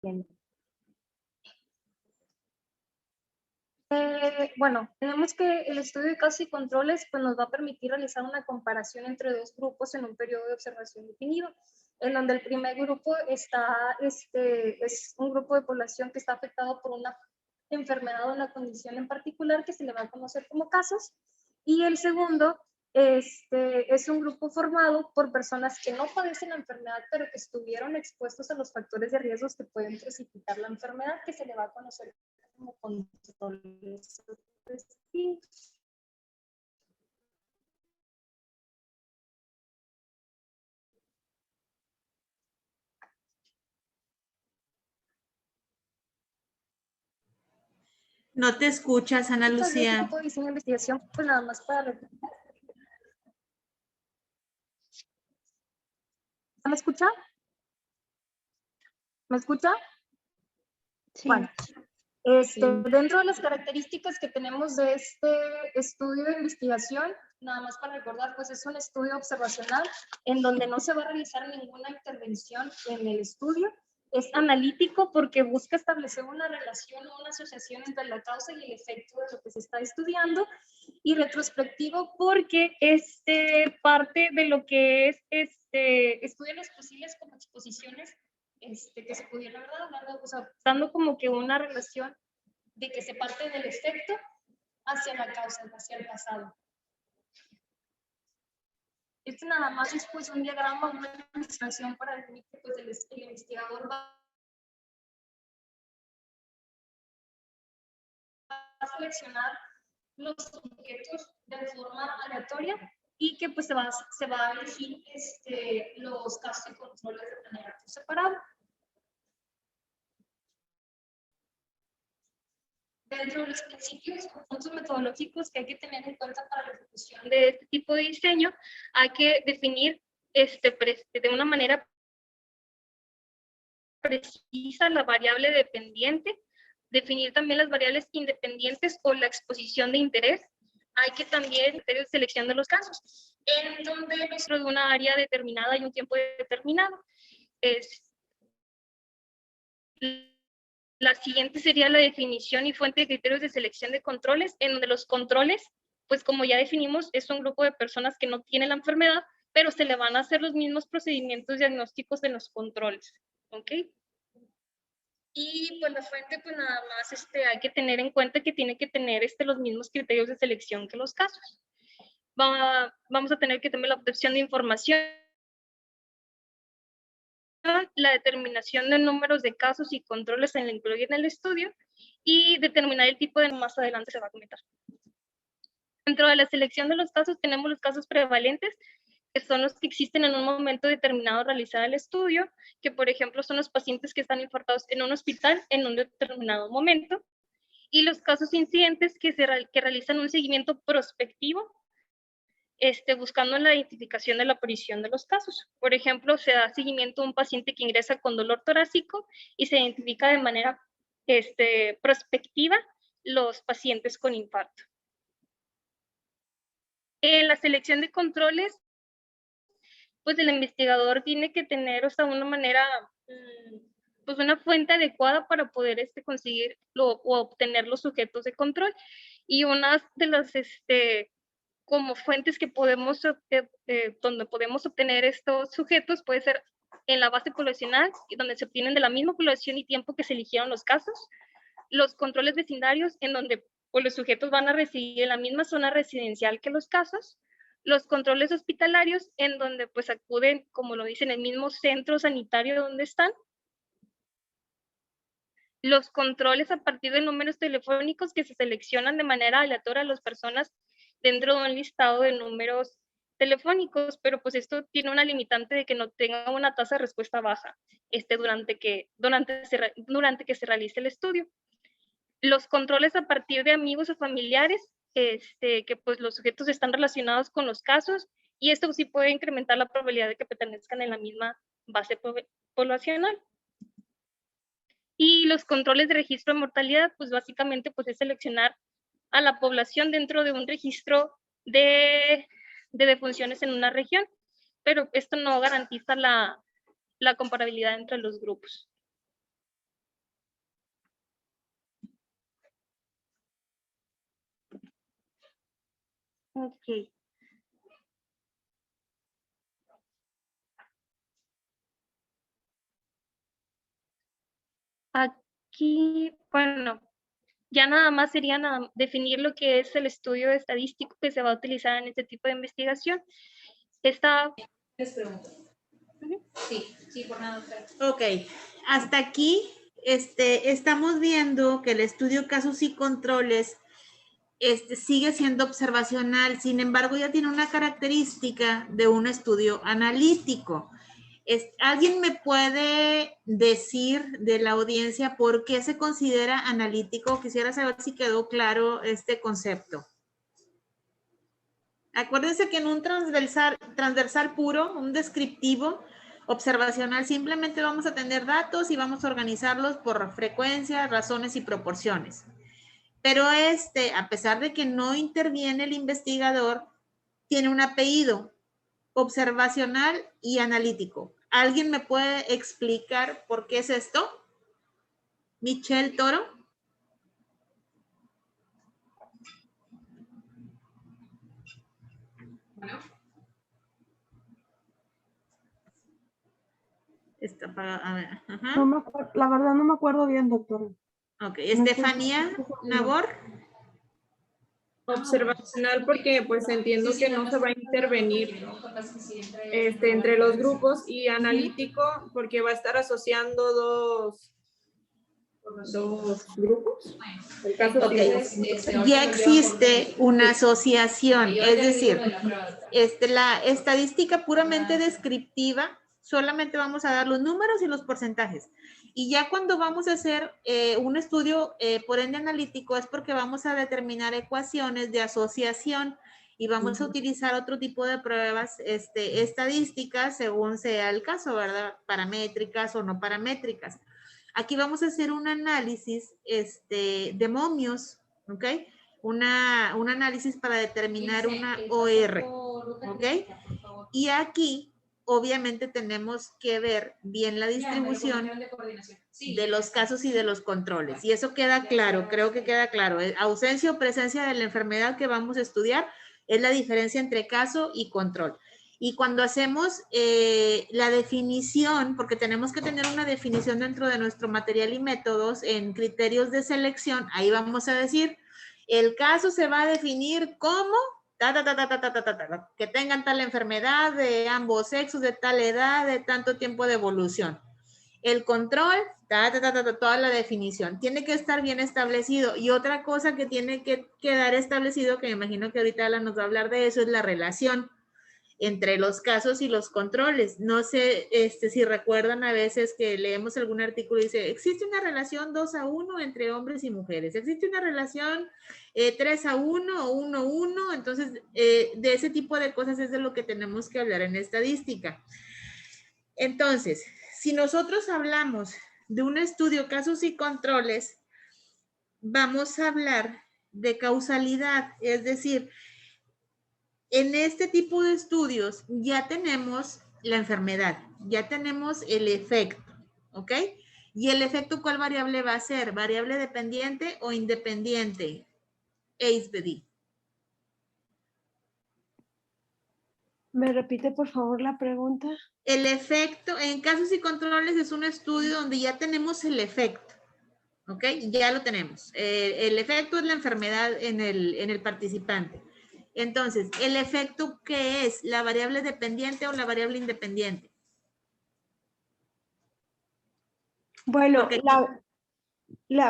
tiene. Bueno, tenemos que el estudio de casos y controles pues, nos va a permitir realizar una comparación entre dos grupos en un periodo de observación definido, en donde el primer grupo está, es un grupo de población que está afectado por una enfermedad o una condición en particular que se le va a conocer como casos, y el segundo es un grupo formado por personas que no padecen la enfermedad, pero que estuvieron expuestos a los factores de riesgos que pueden precipitar la enfermedad, que se le va a conocer como controles sucesivos. No te escuchas, Ana Lucía. Tipo de diseño de investigación, pues nada más para repetir. ¿Me escucha? ¿Me escucha? Sí. Bueno, dentro de las características que tenemos de este estudio de investigación, nada más para recordar, pues es un estudio observacional en donde no se va a realizar ninguna intervención en el estudio. Es analítico porque busca establecer una relación o una asociación entre la causa y el efecto de lo que se está estudiando. Y retrospectivo porque parte de lo que es estudia los posibles como exposiciones que se pudiera, ¿verdad? O sea, dando como que una relación de que se parte del efecto hacia la causa, hacia el pasado. Nada más es pues un diagrama, una ilustración para definir que pues, el investigador va a seleccionar los objetos de forma aleatoria y que pues se va a elegir los casos y controles de manera separada. Dentro de los principios o puntos metodológicos que hay que tener en cuenta para la ejecución de este tipo de diseño, hay que definir de una manera precisa la variable dependiente, definir también las variables independientes o la exposición de interés. Hay que también hacer selección de los casos, en donde dentro de una área determinada y un tiempo determinado. La siguiente sería la definición y fuente de criterios de selección de controles, en donde los controles, pues como ya definimos, es un grupo de personas que no tienen la enfermedad, pero se le van a hacer los mismos procedimientos diagnósticos en los controles, ¿ok? Y pues la fuente, pues nada más hay que tener en cuenta que tiene que tener los mismos criterios de selección que los casos. Vamos a tener que tener la obtención de información, la determinación de números de casos y controles en el estudio y determinar el tipo de más adelante se va a comentar. Dentro de la selección de los casos tenemos los casos prevalentes, que son los que existen en un momento determinado realizar el estudio, que por ejemplo son los pacientes que están infartados en un hospital en un determinado momento, y los casos incidentes que realizan un seguimiento prospectivo, buscando la identificación de la aparición de los casos. Por ejemplo, se da seguimiento a un paciente que ingresa con dolor torácico y se identifica de manera prospectiva los pacientes con infarto. En la selección de controles, pues el investigador tiene que tener, o sea, una manera, pues una fuente adecuada para poder conseguir o obtener los sujetos de control. Y una de las como fuentes que podemos, donde podemos obtener estos sujetos puede ser en la base poblacional, donde se obtienen de la misma población y tiempo que se eligieron los casos, los controles vecindarios, en donde pues, los sujetos van a residir en la misma zona residencial que los casos, los controles hospitalarios, en donde pues acuden, como lo dicen, el mismo centro sanitario donde están, los controles a partir de números telefónicos que se seleccionan de manera aleatoria a las personas dentro de un listado de números telefónicos, pero pues esto tiene una limitante de que no tenga una tasa de respuesta baja durante que se realice el estudio. Los controles a partir de amigos o familiares, que pues los sujetos están relacionados con los casos, y esto sí puede incrementar la probabilidad de que pertenezcan en la misma base poblacional. Y los controles de registro de mortalidad, pues básicamente pues es seleccionar a la población dentro de un registro de defunciones en una región, pero esto no garantiza la comparabilidad entre los grupos. Ok. Aquí, bueno, ya nada más sería definir lo que es el estudio estadístico que se va a utilizar en este tipo de investigación. Esta... Les pregunto. Ujú. Sí, por nada. Ok, hasta aquí estamos viendo que el estudio casos y controles sigue siendo observacional, sin embargo ya tiene una característica de un estudio analítico. ¿Alguien me puede decir de la audiencia por qué se considera analítico? Quisiera saber si quedó claro este concepto. Acuérdense que en un transversal puro, un descriptivo, observacional, simplemente vamos a tener datos y vamos a organizarlos por frecuencia, razones y proporciones. Pero a pesar de que no interviene el investigador, tiene un apellido, observacional y analítico. ¿Alguien me puede explicar por qué es esto? Michelle Toro. Bueno. Está apagado. A ver. Ajá. No la verdad no me acuerdo bien, doctora. Ok, Estefanía Nabor. Observacional porque pues entiendo que no se va a intervenir entre los grupos, y analítico porque va a estar asociando dos grupos. El caso Okay. Ya existe una asociación, es decir, la estadística puramente descriptiva, solamente vamos a dar los números y los porcentajes. Y ya cuando vamos a hacer un estudio, por ende analítico, es porque vamos a determinar ecuaciones de asociación y vamos a utilizar otro tipo de pruebas estadísticas según sea el caso, ¿verdad? Paramétricas o no paramétricas. Aquí vamos a hacer un análisis de momios, ¿ok? Un análisis para determinar una OR, ¿ok? Y aquí, obviamente, tenemos que ver bien la distribución de los casos y de los controles. Y eso queda claro, creo que queda claro. Ausencia o presencia de la enfermedad que vamos a estudiar es la diferencia entre caso y control. Y cuando hacemos la definición, porque tenemos que tener una definición dentro de nuestro material y métodos en criterios de selección, ahí vamos a decir, el caso se va a definir como que tengan tal enfermedad de ambos sexos, de tal edad, de tanto tiempo de evolución. El control, toda la definición. Tiene que estar bien establecido. Y otra cosa que tiene que quedar establecido, que me imagino que ahorita Ala nos va a hablar de eso, es la relación entre los casos y los controles. No sé si recuerdan a veces que leemos algún artículo y dice, existe una relación 2-1 entre hombres y mujeres, existe una relación 3-1 o 1-1, entonces de ese tipo de cosas es de lo que tenemos que hablar en estadística. Entonces, si nosotros hablamos de un estudio casos y controles, vamos a hablar de causalidad, es decir, en este tipo de estudios ya tenemos la enfermedad, ya tenemos el efecto, ¿ok? ¿Y el efecto cuál variable va a ser? ¿Variable dependiente o independiente? ACE-BD. ¿Me repite por favor la pregunta? El efecto, en casos y controles es un estudio donde ya tenemos el efecto, ¿ok? Ya lo tenemos. El efecto es la enfermedad en el participante. Entonces, ¿el efecto qué es? ¿La variable dependiente o la variable independiente? Bueno,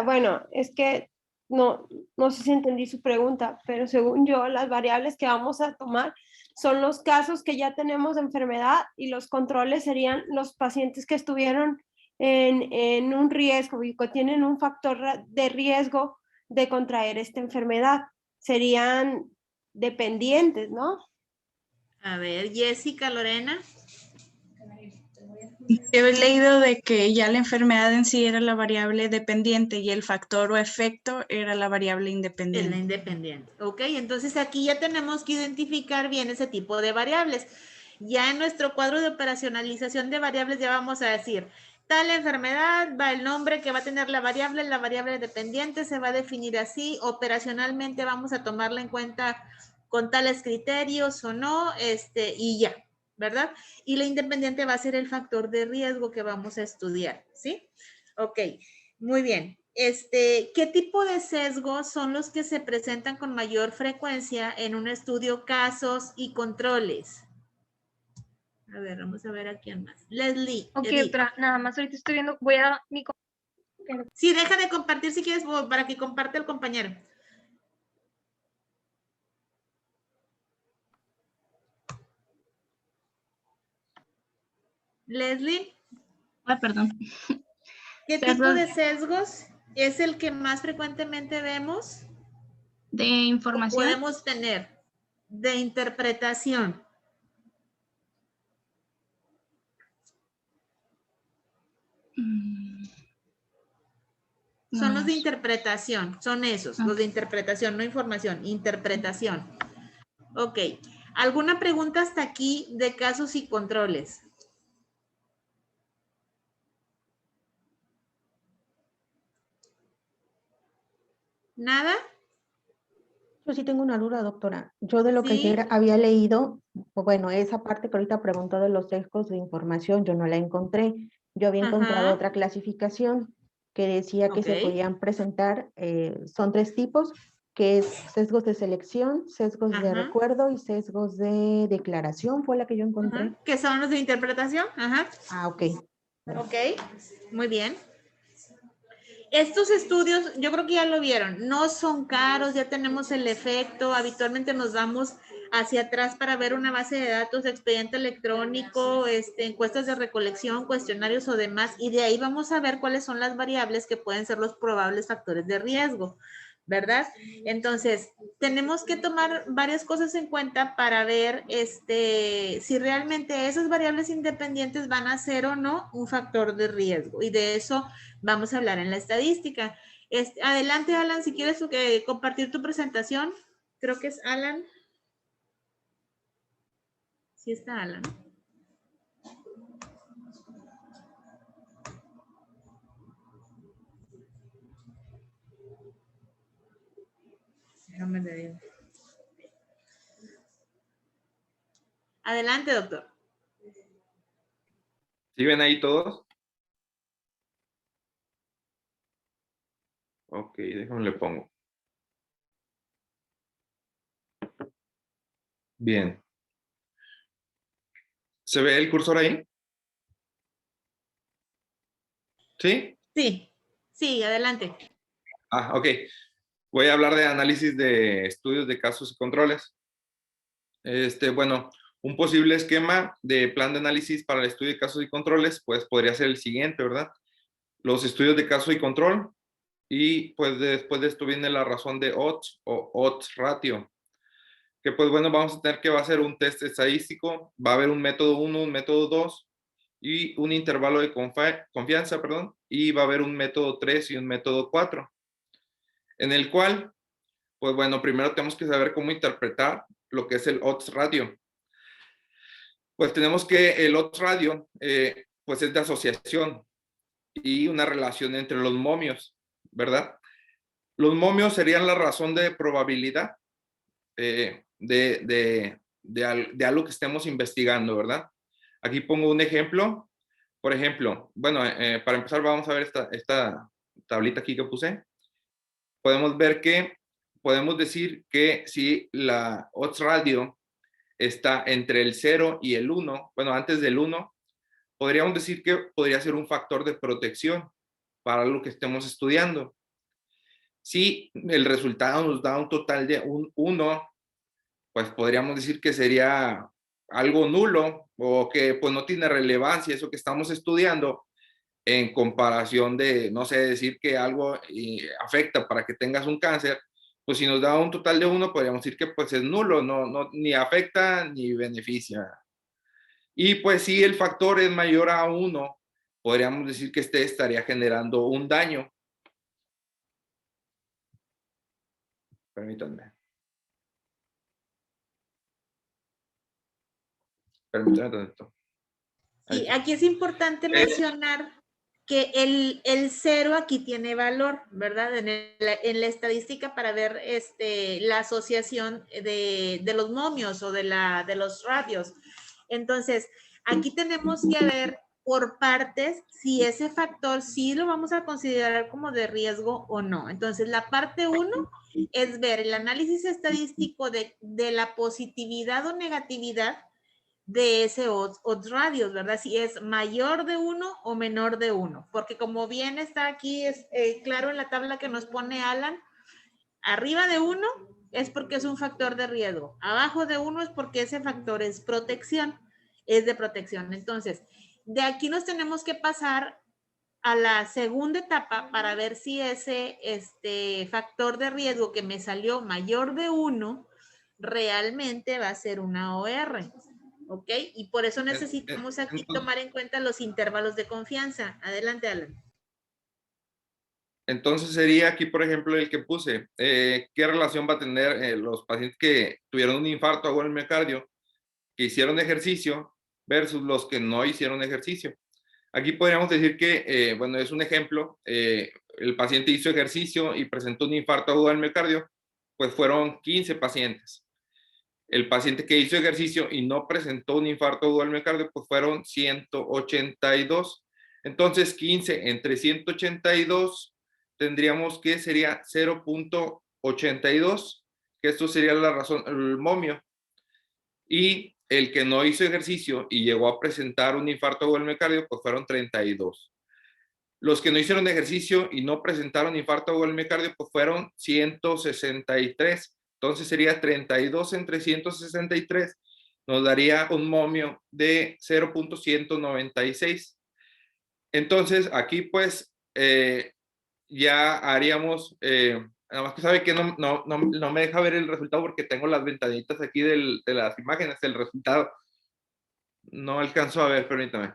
bueno, es que no sé si entendí su pregunta, pero según yo, las variables que vamos a tomar son los casos que ya tenemos de enfermedad y los controles serían los pacientes que estuvieron en un riesgo y que tienen un factor de riesgo de contraer esta enfermedad. Serían dependientes, ¿no? A ver, Jessica, Lorena. Yo he leído de que ya la enfermedad en sí era la variable dependiente y el factor o efecto era la variable Es independiente. la independiente. Ok, entonces aquí ya tenemos que identificar bien ese tipo de variables. Ya en nuestro cuadro de operacionalización de variables ya vamos a decir, tal enfermedad va el nombre que va a tener la variable dependiente se va a definir así. Operacionalmente vamos a tomarla en cuenta con tales criterios o no, y ya, ¿verdad? Y la independiente va a ser el factor de riesgo que vamos a estudiar, ¿sí? Ok, muy bien. ¿Qué tipo de sesgos son los que se presentan con mayor frecuencia en un estudio casos y controles? A ver, vamos a ver a quién más. Leslie. Ok, Edith. otra, nada más ahorita estoy viendo, voy a mi... Sí, deja de compartir si quieres para que comparte el compañero. Leslie, Ah, perdón. ¿qué tipo Sesgos de sesgos es el que más frecuentemente vemos de o información. podemos tener de interpretación? Son los de interpretación, son esos, los de interpretación, no información, interpretación. Ok, ¿alguna pregunta hasta aquí de casos y controles? ¿Nada? Yo sí tengo una duda, doctora. Yo de lo que Sí. ayer había leído, bueno, esa parte que ahorita preguntó de los sesgos de información, yo no la encontré. Yo había encontrado Ajá. otra clasificación que decía que se Ok. podían presentar, son 3 tipos, que es sesgos de selección, sesgos de Ajá. recuerdo y sesgos de declaración, fue la que yo encontré. Ajá. ¿Qué son los de interpretación? Ajá. Ah, ok. Ok, muy bien. Estos estudios, yo creo que ya lo vieron, no son caros, ya tenemos el efecto, habitualmente nos vamos hacia atrás para ver una base de datos de expediente electrónico, encuestas de recolección, cuestionarios o demás, y de ahí vamos a ver cuáles son las variables que pueden ser los probables factores de riesgo, ¿verdad? Entonces, tenemos que tomar varias cosas en cuenta para ver si realmente esas variables independientes van a ser o no un factor de riesgo, y de eso vamos a hablar en la estadística. Adelante, Alan, si quieres compartir tu presentación. Creo que es Alan. Sí está Alan. No me le digo. Adelante, doctor. ¿Sí ven ahí todos? Ok, déjame le pongo. Bien. ¿Se ve el cursor ahí? ¿Sí? Sí, sí, adelante. Ah, ok. Voy a hablar de análisis de estudios de casos y controles. Bueno, un posible esquema de plan de análisis para el estudio de casos y controles, pues podría ser el siguiente, ¿verdad? Los estudios de caso y control, y pues después de esto viene la razón de odds o odds ratio, que pues bueno, vamos a tener que va a ser un test estadístico, va a haber un método 1, un método 2 y un intervalo de confianza, perdón, y va a haber un método 3 y un método 4, en el cual, pues bueno, primero tenemos que saber cómo interpretar lo que es el odds ratio. Pues tenemos que el odds ratio, pues es de asociación y una relación entre los momios, ¿verdad? Los momios serían la razón de probabilidad de algo que estemos investigando, ¿verdad? Aquí pongo un ejemplo. Por ejemplo, bueno, para empezar vamos a ver esta tablita aquí que puse. Podemos ver que, podemos decir que si la odds ratio está entre el 0 y el 1, bueno, antes del 1, podríamos decir que podría ser un factor de protección para lo que estemos estudiando. Si el resultado nos da un total de un 1, pues podríamos decir que sería algo nulo o que pues no tiene relevancia eso que estamos estudiando en comparación de, no sé, decir que algo afecta para que tengas un cáncer, pues si nos da un total de 1, podríamos decir que pues es nulo, no, ni afecta ni beneficia. Y pues si el factor es mayor a 1, podríamos decir que estaría generando un daño. Permítanme. Permítanme esto. Sí, aquí es importante mencionar que el 0 aquí tiene valor, ¿verdad? En la estadística para ver la asociación de los momios o de los radios. Entonces, aquí tenemos que ver por partes si ese factor sí lo vamos a considerar como de riesgo o no. Entonces, la parte 1 es ver el análisis estadístico de la positividad o negatividad de ese odds radius, ¿verdad? Si es mayor de 1 o menor de 1, porque como bien está aquí, es claro en la tabla que nos pone Alan, arriba de 1 es porque es un factor de riesgo, abajo de 1 es porque ese factor es protección, es de protección. Entonces, de aquí nos tenemos que pasar a la segunda etapa para ver si ese factor de riesgo que me salió mayor de 1 realmente va a ser una OR. ¿Ok? Y por eso necesitamos aquí tomar en cuenta los intervalos de confianza. Adelante, Alan. Entonces sería aquí, por ejemplo, el que puse, ¿qué relación va a tener los pacientes que tuvieron un infarto agudo del miocardio, que hicieron ejercicio, versus los que no hicieron ejercicio? Aquí podríamos decir que, bueno, es un ejemplo, el paciente hizo ejercicio y presentó un infarto agudo del miocardio, pues fueron 15 pacientes. El paciente que hizo ejercicio y no presentó un infarto agudo del miocardio, pues fueron 182. Entonces, 15 entre 182 tendríamos que sería 0.82, que esto sería la razón, el momio. Y el que no hizo ejercicio y llegó a presentar un infarto agudo del miocardio, pues fueron 32. Los que no hicieron ejercicio y no presentaron infarto agudo del miocardio, pues fueron 163. Entonces sería 32 entre 163, nos daría un momio de 0.196. Entonces aquí pues ya haríamos, nada más que sabe que no me deja ver el resultado porque tengo las ventanitas aquí de las imágenes, el resultado. No alcanzo a ver, permítame.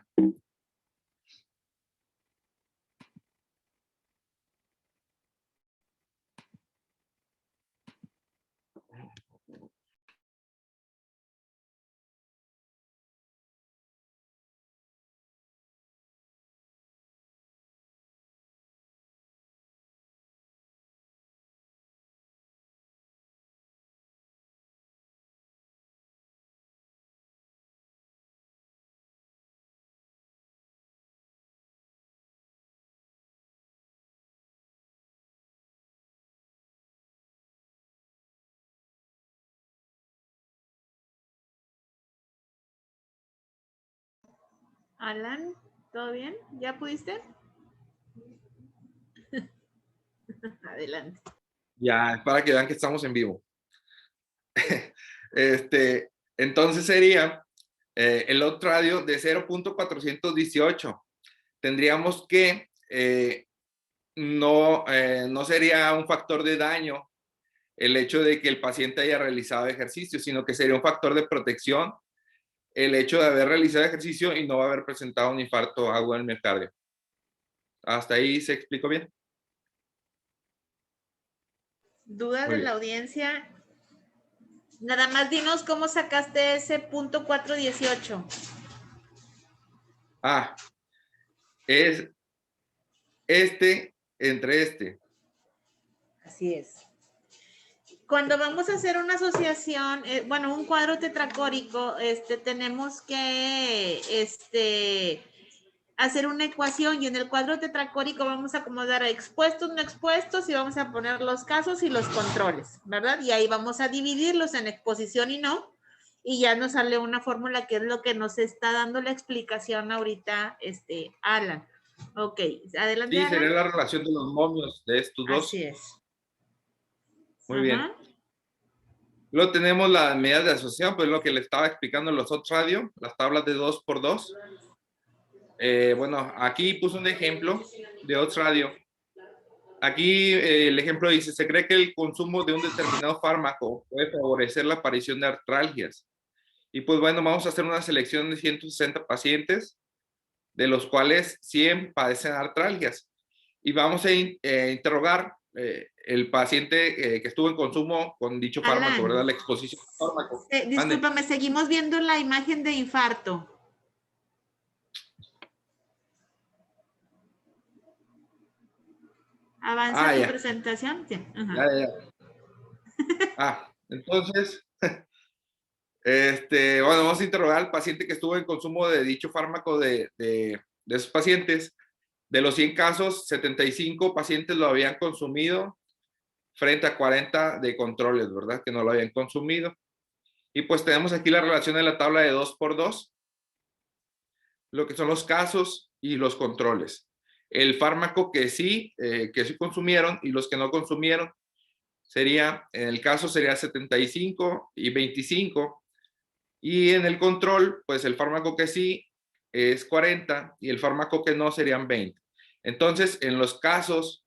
Alan, ¿todo bien? ¿Ya pudiste? Adelante. Ya, para que vean que estamos en vivo. Entonces sería el odds radio de 0.418. Tendríamos que no sería un factor de daño el hecho de que el paciente haya realizado ejercicio, sino que sería un factor de protección el hecho de haber realizado ejercicio y no haber presentado un infarto agudo del miocardio. ¿Hasta ahí se explicó bien? ¿Dudas de la audiencia? Nada más dinos cómo sacaste ese punto 418. Ah, es entre este. Así es. Cuando vamos a hacer una asociación, bueno, un cuadro tetracórico, tenemos que hacer una ecuación y en el cuadro tetracórico vamos a acomodar a expuestos, no expuestos y vamos a poner los casos y los controles, ¿verdad? Y ahí vamos a dividirlos en exposición y no, y ya nos sale una fórmula que es lo que nos está dando la explicación ahorita, Alan. Ok, adelante, Sí, Alan. sería la relación de los momios de estos dos. Así es. Muy bien. Luego tenemos las medidas de asociación, pues lo que le estaba explicando en los odds radio, las tablas de 2×2. Bueno, aquí puse un ejemplo de odds radio. Aquí el ejemplo dice, se cree que el consumo de un determinado fármaco puede favorecer la aparición de artralgias. Y pues bueno, vamos a hacer una selección de 160 pacientes, de los cuales 100 padecen artralgias. Y vamos a interrogar el paciente que estuvo en consumo con dicho fármaco, ¿verdad? La exposición al fármaco. Discúlpame, seguimos viendo la imagen de infarto. ¿Avanza tu ya. presentación? Sí. Ajá. Entonces, bueno, vamos a interrogar al paciente que estuvo en consumo de dicho fármaco de esos pacientes. De los 100 casos, 75 pacientes lo habían consumido frente a 40 de controles, ¿verdad? Que no lo habían consumido. Y pues tenemos aquí la relación de la tabla de 2 por 2, lo que son los casos y los controles. El fármaco que sí consumieron y los que no consumieron sería, en el caso sería 75 y 25. Y en el control, pues el fármaco que sí es 40 y el fármaco que no serían 20. Entonces, en los casos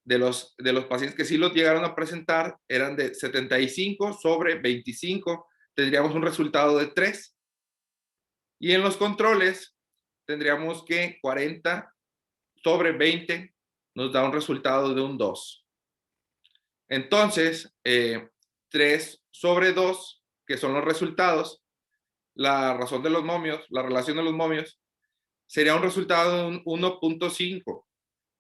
de los pacientes que sí los llegaron a presentar, eran de 75 sobre 25, tendríamos un resultado de 3. Y en los controles, tendríamos que 40 sobre 20 nos da un resultado de un 2. Entonces, 3 sobre 2, que son los resultados, la razón de los momios, la relación de los momios, sería un resultado de un 1.5.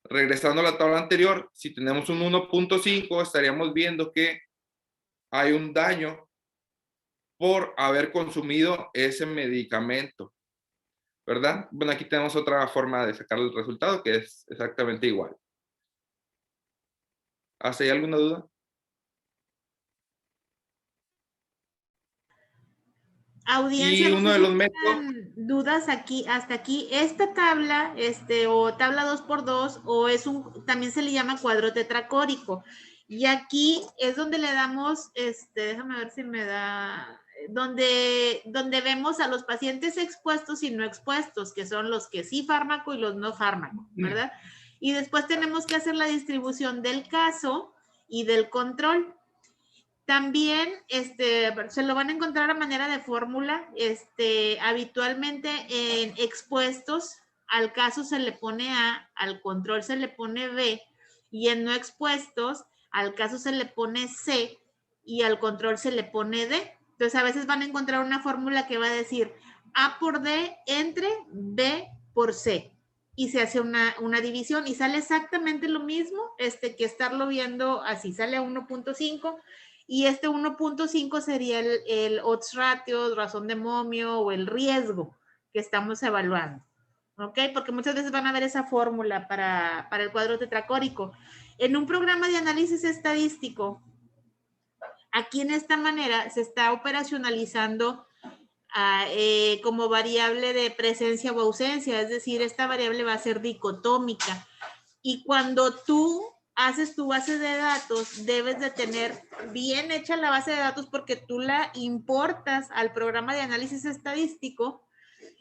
Regresando a la tabla anterior, si tenemos un 1.5, estaríamos viendo que hay un daño por haber consumido ese medicamento, ¿verdad? Bueno, aquí tenemos otra forma de sacar el resultado que es exactamente igual. ¿Hay alguna duda? Audiencia, Y no uno sé de si los métodos... tengan dudas aquí, hasta aquí. Esta tabla, o tabla 2x2, o también se le llama cuadro tetracórico. Y aquí es donde le damos, déjame ver si me da, donde vemos a los pacientes expuestos y no expuestos, que son los que sí fármaco y los no fármaco, ¿verdad? Y después tenemos que hacer la distribución del caso y del control. También se lo van a encontrar a manera de fórmula. Habitualmente en expuestos, al caso se le pone A, al control se le pone B, y en no expuestos, al caso se le pone C y al control se le pone D. Entonces, a veces van a encontrar una fórmula que va a decir A por D entre B por C. Y se hace una división y sale exactamente lo mismo que estarlo viendo así. Sale a 1.5. Y 1.5 sería el odds ratio, razón de momio o el riesgo que estamos evaluando. ¿Ok? Porque muchas veces van a ver esa fórmula para el cuadro tetracórico. En un programa de análisis estadístico, aquí en esta manera se está operacionalizando como variable de presencia o ausencia, es decir, esta variable va a ser dicotómica. Y cuando tú haces tu base de datos, debes de tener bien hecha la base de datos porque tú la importas al programa de análisis estadístico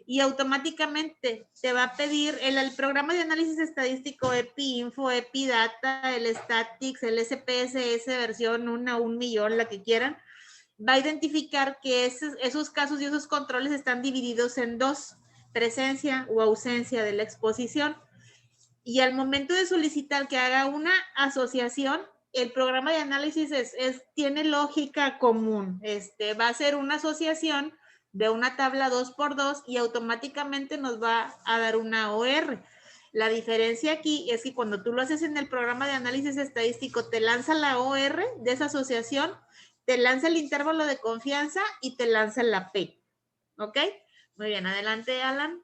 y automáticamente te va a pedir el programa de análisis estadístico EpiInfo, EpiData, el Statics, el SPSS versión 1 o 1,000,000, la que quieran, va a identificar que esos casos y esos controles están divididos en 2, presencia o ausencia de la exposición. Y al momento de solicitar que haga una asociación, el programa de análisis tiene lógica común. Va a ser una asociación de una tabla 2x2 y automáticamente nos va a dar una OR. La diferencia aquí es que cuando tú lo haces en el programa de análisis estadístico, te lanza la OR de esa asociación, te lanza el intervalo de confianza y te lanza la P. ¿Ok? Muy bien, adelante, Alan.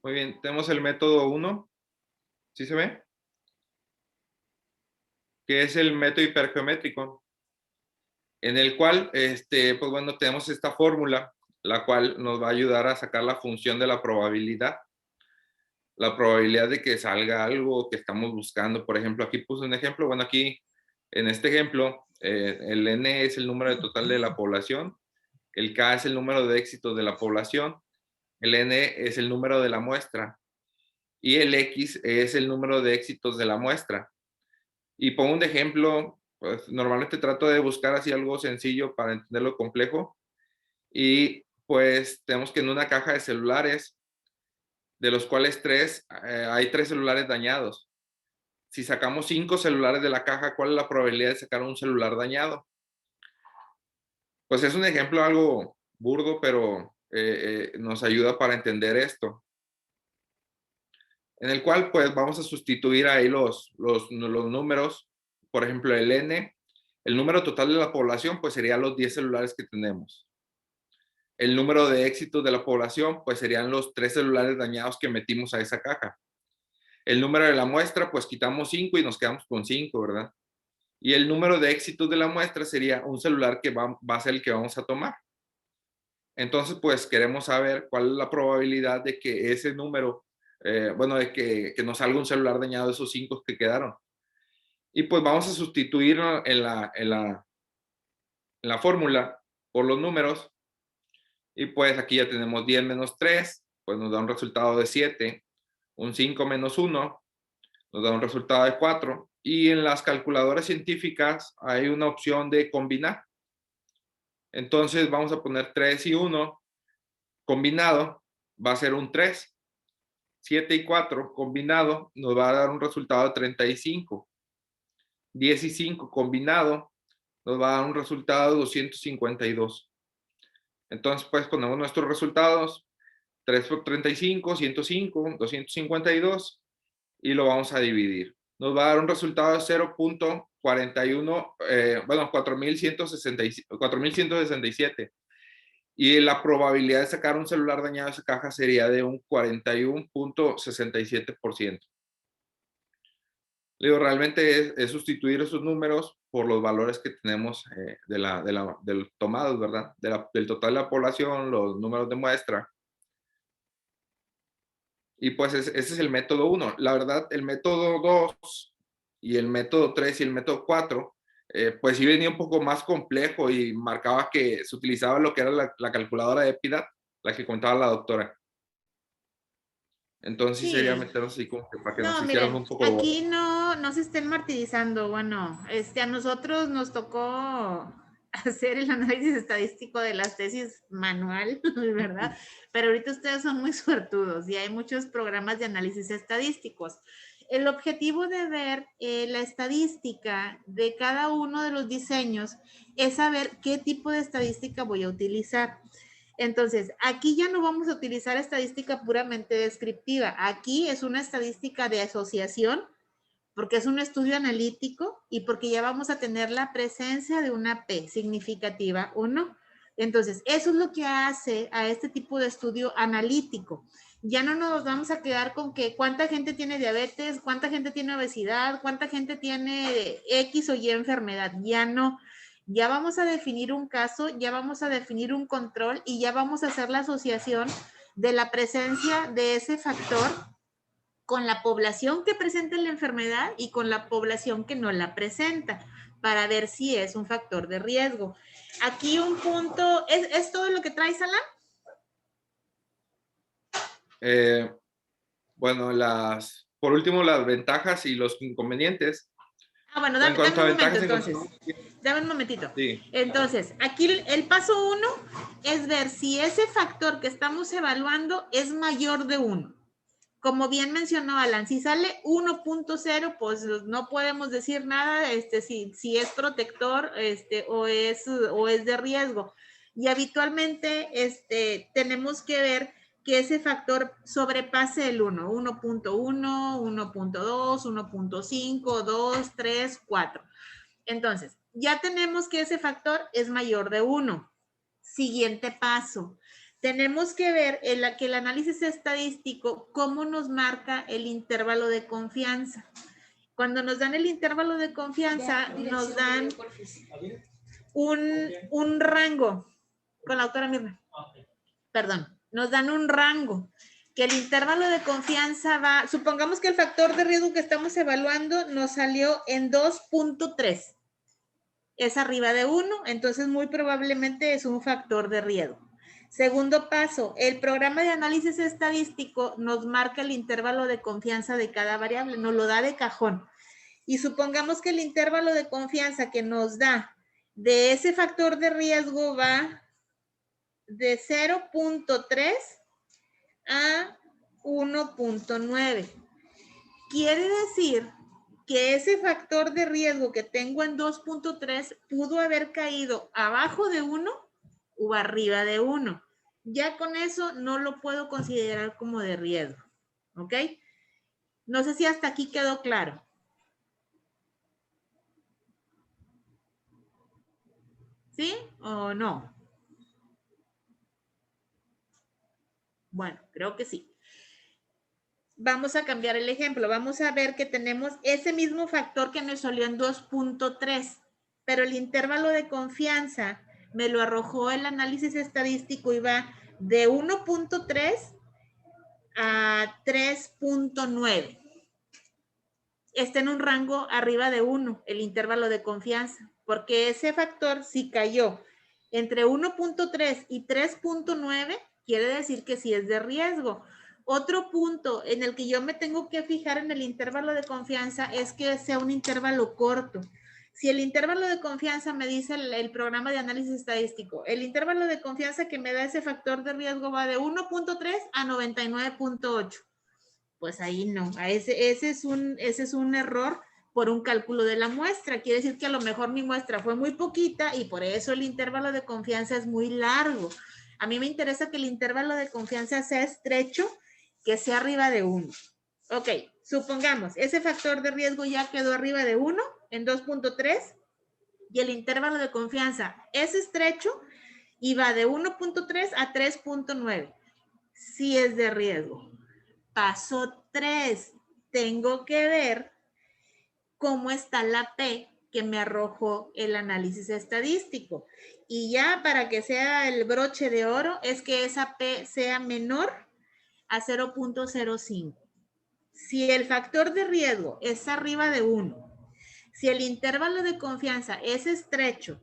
Muy bien, tenemos el método 1, ¿sí se ve? Que es el método hipergeométrico, en el cual, pues bueno, tenemos esta fórmula, la cual nos va a ayudar a sacar la función de la probabilidad de que salga algo que estamos buscando. Por ejemplo, aquí puse un ejemplo, bueno, aquí, en este ejemplo, el N es el número total de la población, el K es el número de éxitos de la población, el N es el número de la muestra, y el X es el número de éxitos de la muestra. Y pongo un ejemplo, pues normalmente trato de buscar así algo sencillo para entender lo complejo. Y pues tenemos que en una caja de celulares, de los cuales hay 3 celulares dañados. Si sacamos 5 celulares de la caja, ¿cuál es la probabilidad de sacar un celular dañado? pues es un ejemplo algo burdo, pero nos ayuda para entender esto. En el cual pues vamos a sustituir ahí los números. Por ejemplo, el N, el número total de la población pues serían los 10 celulares que tenemos. El número de éxitos de la población pues serían los 3 celulares dañados que metimos a esa caja. El número de la muestra pues quitamos 5 y nos quedamos con 5, ¿verdad? Y el número de éxitos de la muestra sería un celular que va a ser el que vamos a tomar. Entonces pues queremos saber cuál es la probabilidad de que ese número, de que nos salga un celular dañado de esos 5 que quedaron. Y pues vamos a sustituir en la fórmula por los números. Y pues aquí ya tenemos 10 menos 3, pues nos da un resultado de 7. Un 5 menos 1 nos da un resultado de 4. Y en las calculadoras científicas hay una opción de combinar. Entonces vamos a poner 3 y 1. Combinado va a ser un 3. 7 y 4 combinado nos va a dar un resultado de 35. 10 y 5 combinado nos va a dar un resultado de 252. Entonces, pues ponemos nuestros resultados. 3 por 35, 105, 252 y lo vamos a dividir. Nos va a dar un resultado de 0.41, 4167. Y la probabilidad de sacar un celular dañado de esa caja sería de un 41.67%. Realmente es sustituir esos números por los valores que tenemos del tomado, ¿verdad? Del total de la población, los números de muestra. Y pues ese es el método 1. La verdad, el método 2 y el método 3 y el método 4, pues sí venía un poco más complejo y marcaba que se utilizaba lo que era la calculadora de EPIDAT, la que contaba la doctora. Entonces sí sería meternos así como que para que nos hicieran un poco... Aquí no se estén martirizando. Bueno, a nosotros nos tocó hacer el análisis estadístico de las tesis manual, ¿verdad? Pero ahorita ustedes son muy suertudos y hay muchos programas de análisis estadísticos. El objetivo de ver la estadística de cada uno de los diseños es saber qué tipo de estadística voy a utilizar. Entonces, aquí ya no vamos a utilizar estadística puramente descriptiva. Aquí es una estadística de asociación, porque es un estudio analítico y porque ya vamos a tener la presencia de una P significativa o no. Entonces, eso es lo que hace a este tipo de estudio analítico. Ya no nos vamos a quedar con que cuánta gente tiene diabetes, cuánta gente tiene obesidad, cuánta gente tiene X o Y enfermedad. Ya no. Ya vamos a definir un caso, ya vamos a definir un control y ya vamos a hacer la asociación de la presencia de ese factor con la población que presenta la enfermedad y con la población que no la presenta, para ver si es un factor de riesgo. Aquí un punto, ¿es todo lo que traes, Alan? Bueno, por último, las ventajas y los inconvenientes. Bueno, dame un momento entonces. Dame un momentito. Sí. Entonces, aquí el paso 1 es ver si ese factor que estamos evaluando es mayor de 1. Como bien mencionó Alan, si sale 1.0, pues no podemos decir nada si es protector o es de riesgo. Y habitualmente tenemos que ver que ese factor sobrepase el 1, 1.1, 1.2, 1.5, 2, 3, 4. Entonces, ya tenemos que ese factor es mayor de 1. Siguiente paso. Tenemos que ver que el análisis estadístico, cómo nos marca el intervalo de confianza. Cuando nos dan el intervalo de confianza, nos dan un rango. Con la doctora Mirna. Perdón. Nos dan un rango, que el intervalo de confianza va, supongamos que el factor de riesgo que estamos evaluando nos salió en 2.3. Es arriba de 1, entonces muy probablemente es un factor de riesgo. Segundo paso, el programa de análisis estadístico nos marca el intervalo de confianza de cada variable, nos lo da de cajón. Y supongamos que el intervalo de confianza que nos da de ese factor de riesgo va de 0.3 a 1.9. Quiere decir que ese factor de riesgo que tengo en 2.3 pudo haber caído abajo de 1 o arriba de 1. Ya con eso no lo puedo considerar como de riesgo. ¿Ok? No sé si hasta aquí quedó claro. ¿Sí o no? Bueno, creo que sí. Vamos a cambiar el ejemplo. Vamos a ver que tenemos ese mismo factor que nos salió en 2.3, pero el intervalo de confianza me lo arrojó el análisis estadístico y va de 1.3 a 3.9. Está en un rango arriba de 1, el intervalo de confianza, porque ese factor si cayó entre 1.3 y 3.9, quiere decir que sí es de riesgo. Otro punto en el que yo me tengo que fijar en el intervalo de confianza es que sea un intervalo corto. Si el intervalo de confianza me dice el programa de análisis estadístico, el intervalo de confianza que me da ese factor de riesgo va de 1.3 a 99.8. Pues ahí no, ese es un error por un cálculo de la muestra. Quiere decir que a lo mejor mi muestra fue muy poquita y por eso el intervalo de confianza es muy largo. A mí me interesa que el intervalo de confianza sea estrecho, que sea arriba de 1. Ok, supongamos, ese factor de riesgo ya quedó arriba de 1 en 2.3 y el intervalo de confianza es estrecho y va de 1.3 a 3.9. Sí es de riesgo. Paso 3, tengo que ver cómo está la P que me arrojó el análisis estadístico. Y ya para que sea el broche de oro, es que esa P sea menor a 0.05. Si el factor de riesgo es arriba de 1, si el intervalo de confianza es estrecho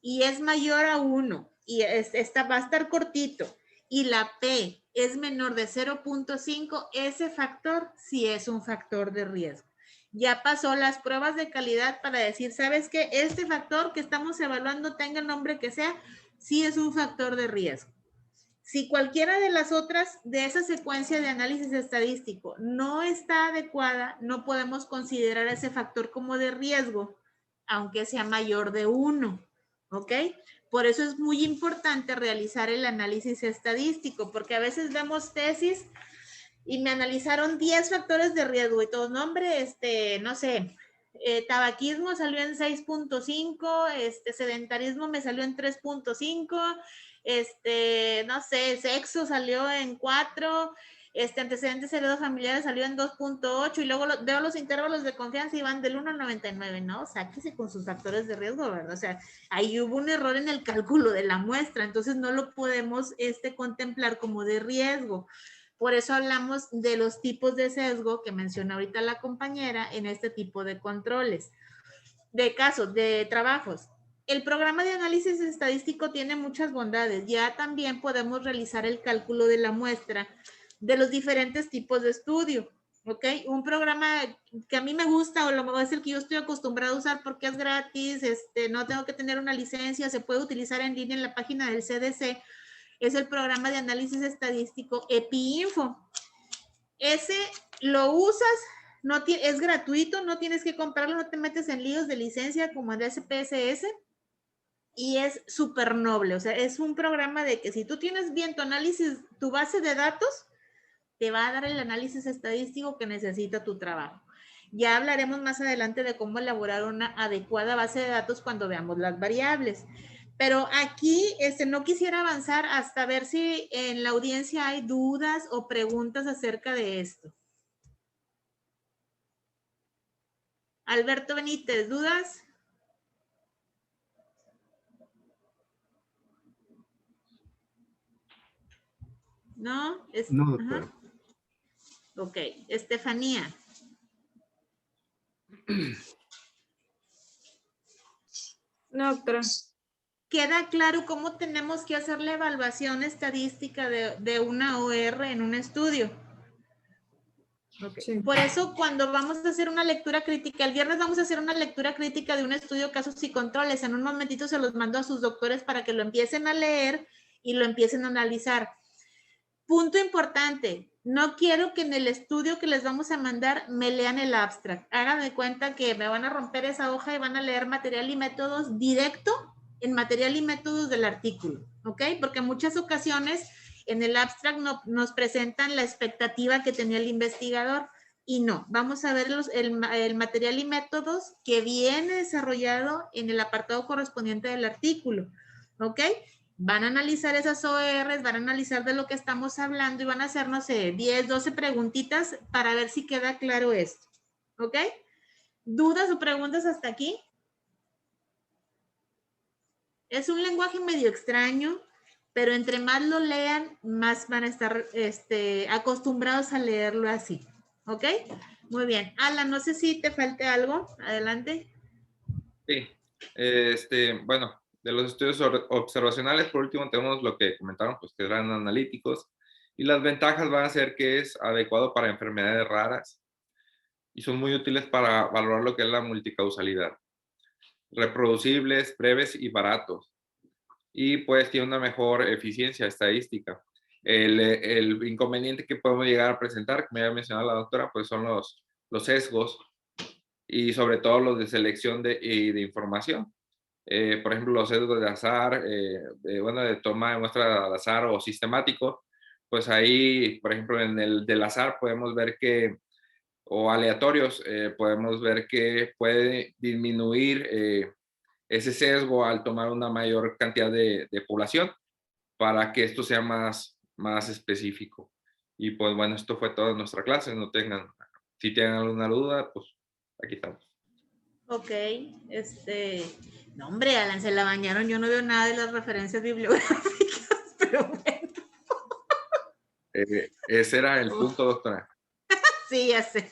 y es mayor a 1 y va a estar cortito, y la P es menor de 0.5, ese factor sí es un factor de riesgo. Ya pasó las pruebas de calidad para decir, ¿sabes qué? Este factor que estamos evaluando, tenga el nombre que sea, sí es un factor de riesgo. Si cualquiera de las otras de esa secuencia de análisis estadístico no está adecuada, no podemos considerar ese factor como de riesgo, aunque sea mayor de 1, ¿ok? Por eso es muy importante realizar el análisis estadístico, porque a veces vemos tesis y me analizaron 10 factores de riesgo y todo, nombre, no sé, tabaquismo salió en 6.5, sedentarismo me salió en 3.5, no sé, sexo salió en 4, antecedentes heredofamiliares salió en 2.8 y luego veo los intervalos de confianza y van del 1 al 99, ¿no? Sáquese con sus factores de riesgo, ¿verdad? O sea, ahí hubo un error en el cálculo de la muestra, entonces no lo podemos contemplar como de riesgo. Por eso hablamos de los tipos de sesgo que menciona ahorita la compañera en este tipo de controles. De casos, de trabajos. El programa de análisis estadístico tiene muchas bondades. Ya también podemos realizar el cálculo de la muestra de los diferentes tipos de estudio. ¿Ok? Un programa que a mí me gusta o lo mejor es el que yo estoy acostumbrado a usar porque es gratis, no tengo que tener una licencia, se puede utilizar en línea en la página del CDC. Es el programa de análisis estadístico EpiInfo. Ese lo usas, es gratuito, no tienes que comprarlo, no te metes en líos de licencia como el SPSS y es súper noble. O sea, es un programa de que si tú tienes bien tu análisis, tu base de datos, te va a dar el análisis estadístico que necesita tu trabajo. Ya hablaremos más adelante de cómo elaborar una adecuada base de datos cuando veamos las variables. Pero aquí no quisiera avanzar hasta ver si en la audiencia hay dudas o preguntas acerca de esto. Alberto Benítez, ¿dudas? ¿No? No, doctora. Ok, Estefanía. No, doctora. ¿Queda claro cómo tenemos que hacer la evaluación estadística de una OR en un estudio? Okay. Sí. Por eso cuando vamos a hacer una lectura crítica, el viernes vamos a hacer una lectura crítica de un estudio, casos y controles. En un momentito se los mando a sus doctores para que lo empiecen a leer y lo empiecen a analizar. Punto importante, no quiero que en el estudio que les vamos a mandar me lean el abstract. Hagan de cuenta que me van a romper esa hoja y van a leer material y métodos directo en material y métodos del artículo, ¿ok? Porque en muchas ocasiones en el abstract nos presentan la expectativa que tenía el investigador y no. Vamos a ver el material y métodos que viene desarrollado en el apartado correspondiente del artículo, ¿ok? Van a analizar esas ORs, van a analizar de lo que estamos hablando y van a hacer, no sé, 10, 12 preguntitas para ver si queda claro esto. ¿Ok? ¿Dudas o preguntas hasta aquí? Es un lenguaje medio extraño, pero entre más lo lean, más van a estar acostumbrados a leerlo así. ¿Ok? Muy bien. Alan, no sé si te falte algo. Adelante. Sí. Bueno, de los estudios observacionales, por último, tenemos lo que comentaron, pues que eran analíticos. Y las ventajas van a ser que es adecuado para enfermedades raras y son muy útiles para valorar lo que es la multicausalidad. Reproducibles, breves y baratos. Y pues tiene una mejor eficiencia estadística. El inconveniente que podemos llegar a presentar, como ya mencionaba la doctora, pues son los sesgos y sobre todo los de selección de información. Por ejemplo, los sesgos de azar, de toma de muestra al azar o sistemático, pues ahí, por ejemplo, en el del azar podemos ver que, o aleatorios, podemos ver que puede disminuir ese sesgo al tomar una mayor cantidad de población para que esto sea más específico. Y pues bueno, esto fue toda nuestra clase. Si tienen alguna duda, pues aquí estamos. Ok, no hombre, Alan, se la bañaron, yo no veo nada de las referencias bibliográficas, pero bueno. Ese era el punto, doctora. Sí, ya sé.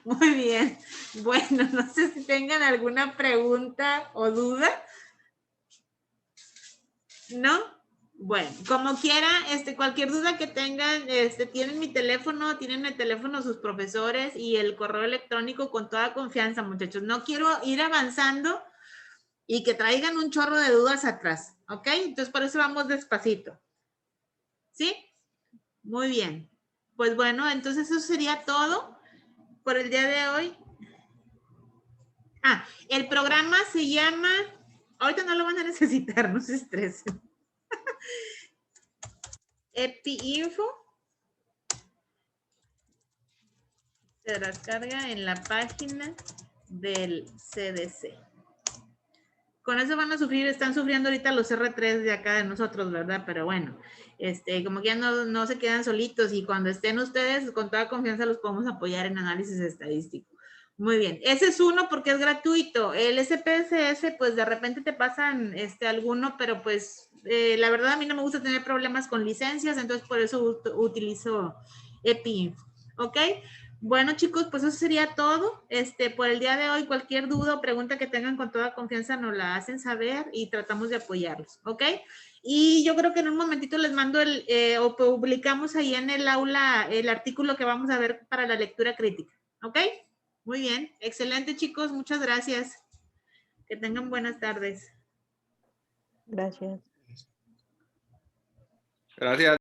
Muy bien. Bueno, no sé si tengan alguna pregunta o duda. ¿No? Bueno, como quiera, cualquier duda que tengan, tienen mi teléfono, tienen el teléfono de sus profesores y el correo electrónico con toda confianza, muchachos. No quiero ir avanzando y que traigan un chorro de dudas atrás, ¿ok? Entonces, por eso vamos despacito. ¿Sí? Muy bien. Pues bueno, entonces eso sería todo por el día de hoy. Ah, el programa se llama, ahorita no lo van a necesitar, no se estresen. EpiInfo. Se descarga en la página del CDC. Con eso van a sufrir, están sufriendo ahorita los R3 de acá de nosotros, ¿verdad? Pero bueno, como que ya no se quedan solitos y cuando estén ustedes, con toda confianza los podemos apoyar en análisis estadístico. Muy bien, ese es uno porque es gratuito. El SPSS, pues de repente te pasan alguno, pero pues la verdad a mí no me gusta tener problemas con licencias, entonces por eso utilizo EpiInfo, ¿ok? Bueno, chicos, pues eso sería todo. Por el día de hoy, cualquier duda o pregunta que tengan con toda confianza nos la hacen saber y tratamos de apoyarlos, ¿ok? Y yo creo que en un momentito les mando o publicamos ahí en el aula el artículo que vamos a ver para la lectura crítica, ¿ok? Muy bien, excelente, chicos, muchas gracias. Que tengan buenas tardes. Gracias. Gracias.